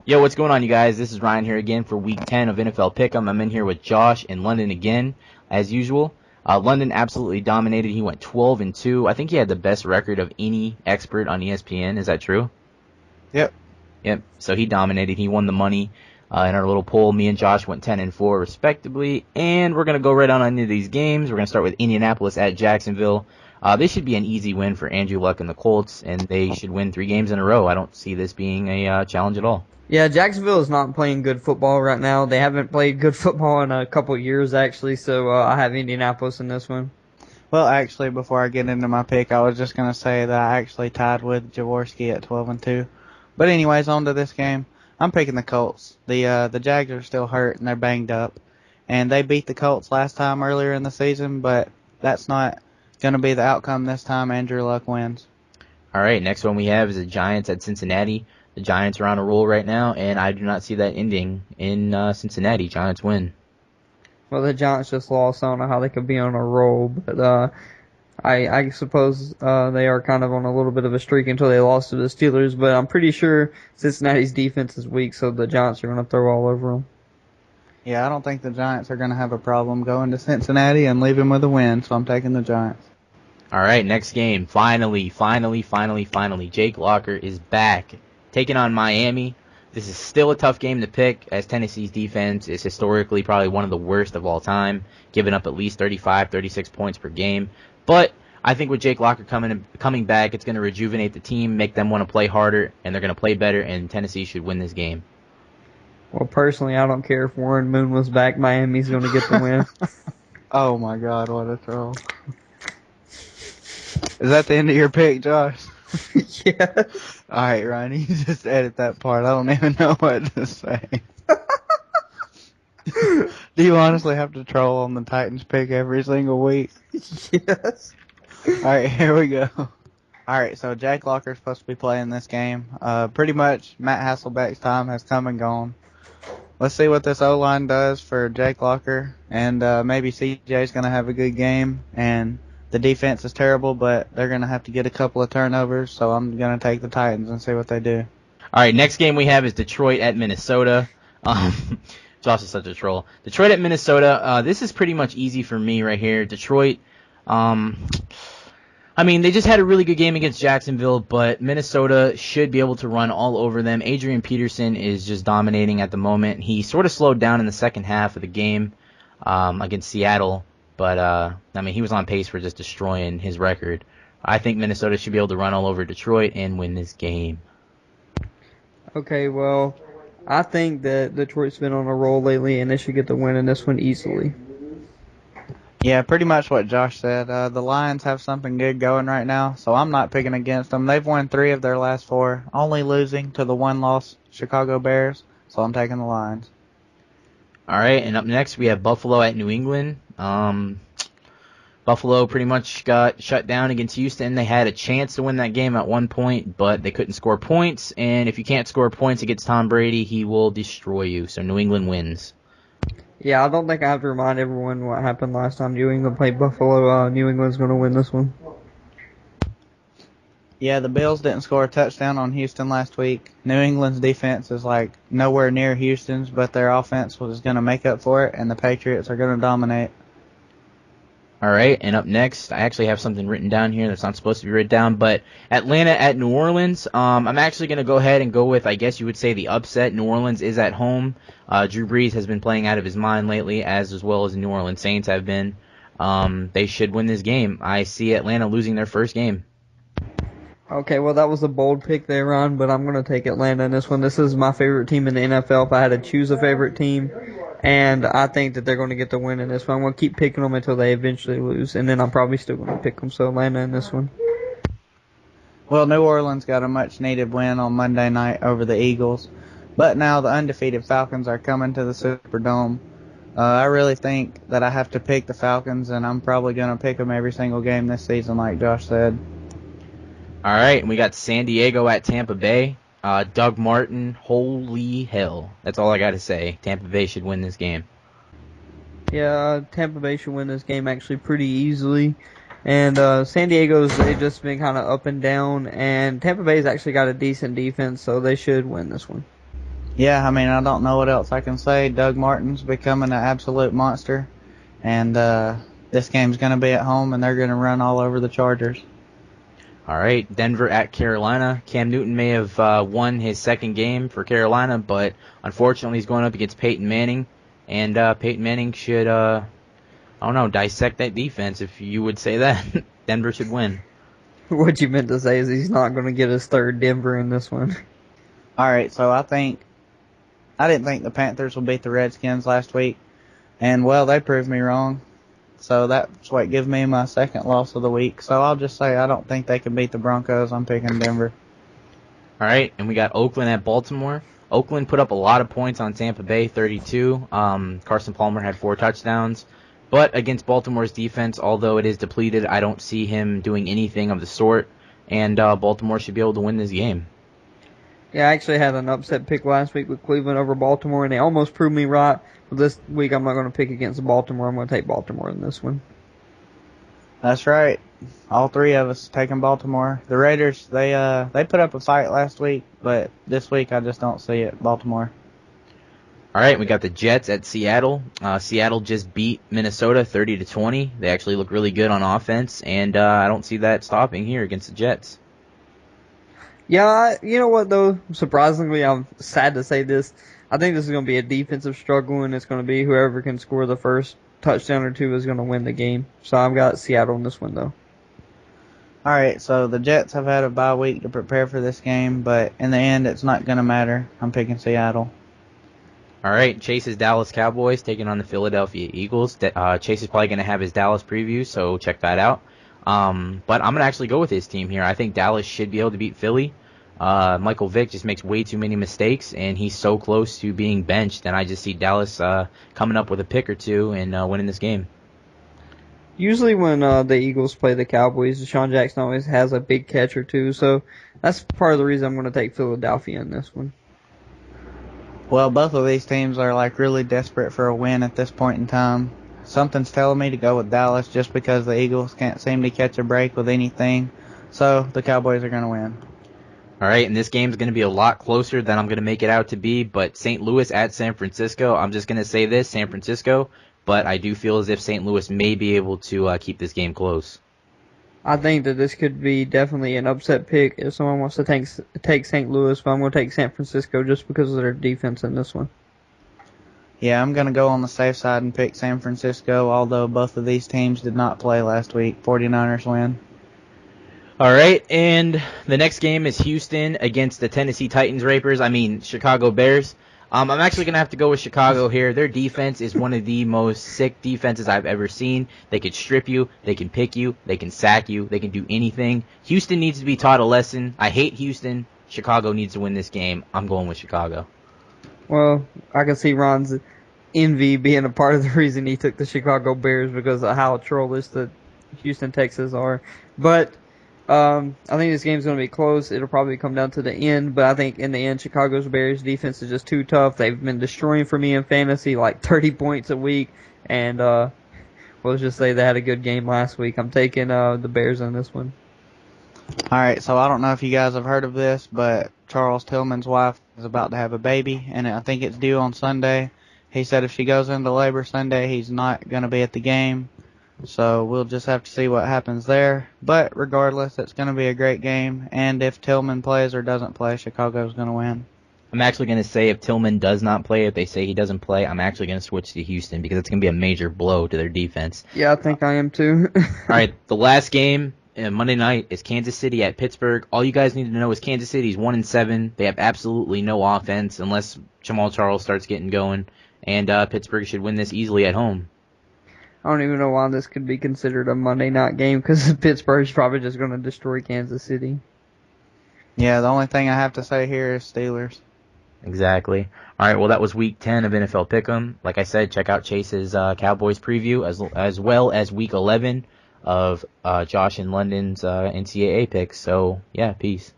Yo, what's going on, you guys? This is Ryan here again for Week 10 of NFL Pickem. I'm in here with Josh in London again, as usual. London absolutely dominated. He went 12-2. I think he had the best record of any expert on ESPN. Is that true? Yep. Yep. So he dominated. He won the money in our little poll. Me and Josh went 10-4 respectively. And we're gonna go right on into these games. We're gonna start with Indianapolis at Jacksonville. This should be an easy win for Andrew Luck and the Colts, and they should win 3 games in a row. I don't see this being a challenge at all. Yeah, Jacksonville is not playing good football right now. They haven't played good football in a couple of years, actually, so I have Indianapolis in this one. Well, actually, before I get into my pick, I was just going to say that I actually tied with Jaworski at 12-2. But anyways, on to this game. I'm picking the Colts. The Jags are still hurt and they're banged up. And they beat the Colts last time earlier in the season, but that's not going to be the outcome this time. Andrew Luck wins. All right, next one we have is the Giants at Cincinnati. The Giants are on a roll right now, and I do not see that ending in Cincinnati. Giants win. Well, the Giants just lost. I don't know how they could be on a roll, but I suppose they are kind of on a little bit of a streak until they lost to the Steelers. But I'm pretty sure Cincinnati's defense is weak, so the Giants are going to throw all over them. Yeah, I don't think the Giants are going to have a problem going to Cincinnati and leaving with a win, so I'm taking the Giants. All right, next game. Finally, Jake Locker is back, taking on Miami. This is still a tough game to pick, as Tennessee's defense is historically probably one of the worst of all time, giving up at least 35, 36 points per game. But I think with Jake Locker coming back, it's going to rejuvenate the team, make them want to play harder, and they're going to play better, and Tennessee should win this game. Well, personally, I don't care if Warren Moon was back. Miami's going to get the win. Oh my God, what a troll. Is that the end of your pick, Josh? Yeah. Alright, Ryan, you just edit that part. I don't even know what to say. Do you honestly have to troll on the Titans pick every single week? Yes. Alright, here we go. Alright, so Jake Locker's supposed to be playing this game. Pretty much Matt Hasselbeck's time has come and gone. Let's see what this O-line does for Jake Locker, and maybe CJ's going to have a good game, and the defense is terrible, but they're going to have to get a couple of turnovers, so I'm going to take the Titans and see what they do. All right, next game we have is Detroit at Minnesota. Josh is such a troll. Detroit at Minnesota. This is pretty much easy for me right here. Detroit, they just had a really good game against Jacksonville, but Minnesota should be able to run all over them. Adrian Peterson is just dominating at the moment. He sort of slowed down in the second half of the game against Seattle, but he was on pace for just destroying his record. I think Minnesota should be able to run all over Detroit and win this game. Okay, well, I think that Detroit's been on a roll lately, and they should get the win in this one easily. Yeah, pretty much what Josh said. The Lions have something good going right now, so I'm not picking against them. They've won 3 of their last 4, only losing to the 1-loss Chicago Bears, so I'm taking the Lions. All right, and up next we have Buffalo at New England. Buffalo pretty much got shut down against Houston. They had a chance to win that game at one point, but they couldn't score points, and if you can't score points against Tom Brady, he will destroy you, so New England wins. Yeah, I don't think I have to remind everyone what happened last time New England played Buffalo. New England's going to win this one. Yeah, the Bills didn't score a touchdown on Houston last week. New England's defense is like nowhere near Houston's, but their offense was going to make up for it, and the Patriots are going to dominate. All right, and up next, I actually have something written down here that's not supposed to be written down, but Atlanta at New Orleans. I'm actually going to go ahead and go with, I guess you would say, the upset. New Orleans is at home. Drew Brees has been playing out of his mind lately, as well as the New Orleans Saints have been. They should win this game. I see Atlanta losing their first game. Okay, well, that was a bold pick there, Ron, but I'm going to take Atlanta in this one. This is my favorite team in the NFL if I had to choose a favorite team, and I think that they're going to get the win in this one. I'm going to keep picking them until they eventually lose, and then I'm probably still going to pick them, so Atlanta in this one. Well, New Orleans got a much-needed win on Monday night over the Eagles, but now the undefeated Falcons are coming to the Superdome. I really think that I have to pick the Falcons, and I'm probably going to pick them every single game this season, like Josh said. All right, and we got San Diego at Tampa Bay. Doug Martin, holy hell. That's all I got to say. Tampa Bay should win this game. Yeah, Tampa Bay should win this game actually pretty easily. And San Diego's, they've just been kind of up and down. And Tampa Bay's actually got a decent defense, so they should win this one. Yeah, I mean, I don't know what else I can say. Doug Martin's becoming an absolute monster, and this game's going to be at home, and they're going to run all over the Chargers. All right, Denver at Carolina. Cam Newton may have won his second game for Carolina, but unfortunately he's going up against Peyton Manning, and Peyton Manning should, I don't know, dissect that defense, if you would say that. Denver should win. What you meant to say is he's not going to get his third Denver in this one. All right, so I didn't think the Panthers would beat the Redskins last week, and well, they proved me wrong. So that's what gives me my second loss of the week. So I'll just say I don't think they can beat the Broncos. I'm picking Denver. All right, and we got Oakland at Baltimore. Oakland put up a lot of points on Tampa Bay, 32. Carson Palmer had 4 touchdowns. But against Baltimore's defense, although it is depleted, I don't see him doing anything of the sort. And Baltimore should be able to win this game. Yeah, I actually had an upset pick last week with Cleveland over Baltimore, and they almost proved me right. But this week, I'm not going to pick against Baltimore. I'm going to take Baltimore in this one. That's right. All three of us taking Baltimore. The Raiders, they put up a fight last week, but this week I just don't see it. Baltimore. All right, we got the Jets at Seattle. Seattle just beat Minnesota 30-20. They actually look really good on offense, and I don't see that stopping here against the Jets. Yeah, you know what, though? Surprisingly, I'm sad to say this. I think this is going to be a defensive struggle, and it's going to be whoever can score the first touchdown or two is going to win the game. So I've got Seattle in this one, though. All right, so the Jets have had a bye week to prepare for this game, but in the end, it's not going to matter. I'm picking Seattle. All right, Chase's Dallas Cowboys taking on the Philadelphia Eagles. Chase is probably going to have his Dallas preview, so check that out. But I'm going to actually go with his team here. I think Dallas should be able to beat Philly. Michael Vick just makes way too many mistakes, and he's so close to being benched, and I just see Dallas coming up with a pick or two and winning this game. Usually when the Eagles play the Cowboys, Deshaun Jackson always has a big catch or two, so that's part of the reason I'm going to take Philadelphia in this one. Well, both of these teams are like really desperate for a win at this point in time. Something's telling me to go with Dallas just because the Eagles can't seem to catch a break with anything. So the Cowboys are going to win. All right, and this game's going to be a lot closer than I'm going to make it out to be, but St. Louis at San Francisco, I'm just going to say this, San Francisco, but I do feel as if St. Louis may be able to keep this game close. I think that this could be definitely an upset pick if someone wants to take St. Louis, but I'm going to take San Francisco just because of their defense in this one. Yeah, I'm going to go on the safe side and pick San Francisco, although both of these teams did not play last week. 49ers win. All right, and the next game is Houston against the Tennessee Chicago Bears. I'm actually going to have to go with Chicago here. Their defense is one of the most sick defenses I've ever seen. They can strip you, they can pick you, they can sack you, they can do anything. Houston needs to be taught a lesson. I hate Houston. Chicago needs to win this game. I'm going with Chicago. Well, I can see Ron's envy being a part of the reason he took the Chicago Bears because of how trollish the Houston Texans are. But I think this game's going to be close. It'll probably come down to the end, but I think in the end, Chicago's Bears defense is just too tough. They've been destroying for me in fantasy, like 30 points a week, and let's just say they had a good game last week. I'm taking the Bears on this one. All right, so I don't know if you guys have heard of this, but Charles Tillman's wife is about to have a baby, and I think it's due on Sunday. He said if she goes into labor Sunday, he's not going to be at the game. So we'll just have to see what happens there. But regardless, it's going to be a great game. And if Tillman plays or doesn't play, Chicago's going to win. I'm actually going to say if Tillman does not play, if they say he doesn't play, I'm actually going to switch to Houston because it's going to be a major blow to their defense. Yeah, I think I am too. All right, the last game Monday night is Kansas City at Pittsburgh. All you guys need to know is Kansas City's 1-7. They have absolutely no offense unless Jamal Charles starts getting going. And Pittsburgh should win this easily at home. I don't even know why this could be considered a Monday night game because Pittsburgh's probably just going to destroy Kansas City. Yeah, the only thing I have to say here is Steelers. Exactly. All right, well, that was Week 10 of NFL Pick'em. Like I said, check out Chase's Cowboys preview as well as Week 11 of Josh and London's NCAA picks. So, yeah, peace.